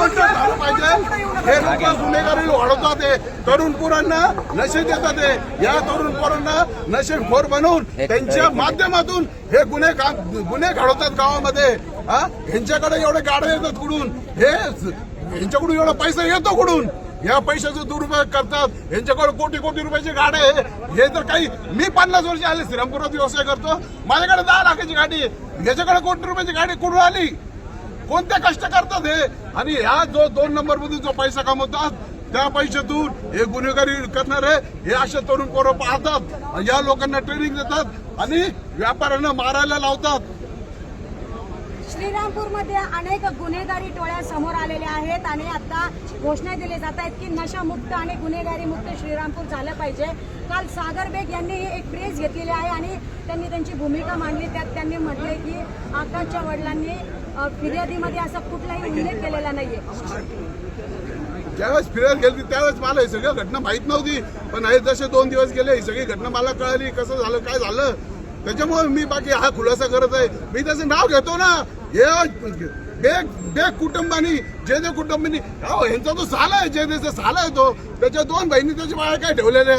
निमंत्रण झालं पाहिजे। हे लोक गुन्हेगारी वाढवतात, ते तरुण पोरांना नशे देतात, या तरुण पोरांना नशेखोर बनवून त्यांच्या माध्यमातून हे गुन्हे घडवतात गावामध्ये। ह्यांच्याकडे एवढे गाड्या येतात कुठून, ह्यांच्याकडून एवढा पैसा येतो कुठून, या पैशाचा दुरुपयोग करतात। यांच्याकडे कोटी कोटी रुपयाची गाडी आहे। हे तर काही, मी 50 वर्ष आले श्रीरामपुरात व्यवसाय करतो, माझ्याकडे 10 लाखाची गाडी आहे, याच्याकडे कोटी रुपयाची गाडी कुठून आली? कोणते कष्ट करतात हे? आणि ह्या जो 2 नंबर मधून जो पैसा कमवतात त्या पैशातून हे गुन्हेगारी करणारे हे अशा तरुण पोरं पाहतात, या लोकांना ट्रेनिंग देतात आणि व्यापाऱ्यांना मारायला लावतात। श्रीरामपूरमध्ये अनेक गुन्हेगारी टोळ्या समोर आलेल्या आहेत आणि आता घोषणा दिली जात आहेत की नशामुक्त आणि गुन्हेगारी मुक्त श्रीरामपूर झालं पाहिजे। काल सागर बेग यांनी एक प्रेस घेतलेली आहे आणि त्यांनी त्यांची भूमिका मांडली। त्यात त्यांनी म्हटले की आकाशच्या वडिलांनी फिर्यादीमध्ये असा कुठलाही उल्लेख केलेला नाहीये। ज्यावेळेस फिरायला गेली त्यावेळेस मला ही सगळी घटना माहित नव्हती, पण हे जसे 2 दिवस गेले ही सगळी घटना मला कळाली, कसं झालं काय झालं। त्याच्यामुळे मी बाकी हा खुलासा करत आहे। मी त्याचं नाव घेतो ना, हे बेग कुटुंबानी जे कुटुंबानी यांचा तो साला आहे, जे साला आहे तो, त्याच्या 2 बहिणी त्याच्या बाळा काय ठेवलेल्या,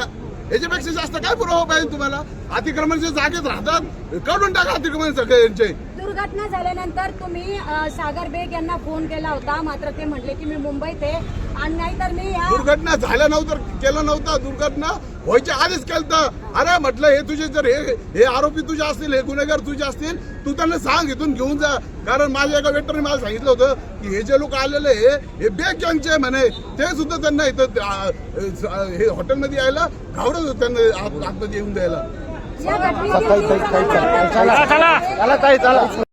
याच्यापेक्षा जास्त काय पुरावा पाहिजे तुम्हाला? अतिक्रमणाच्या जागेत राहतात, काढून टाका अतिक्रमण सगळे यांचे। दुर्घटना झाल्यानंतर तुम्ही सागर बेग यांना फोन केला होता, मात्र ते म्हटले की मी मुंबईत आहे आणि नाहीतर मी दुर्घटना झाल्या नव्हतं केलं नव्हतं, दुर्घटना व्हायच्या आधीच केलं। अरे म्हटलं हे तुझे जर हे आरोपी तुझे असतील, हे गुन्हेगार तुझे असतील, तू त्यांना सांग इथून घेऊन जा। कारण माझ्या एका वेटरने मला सांगितलं होतं की हे जे लोक आलेले हे बेग गँगचे म्हणे, ते सुद्धा त्यांना इथं हे हॉटेलमध्ये यायला घाबरत होतं, त्यांना आतमध्ये येऊन द्यायला। या घटनेची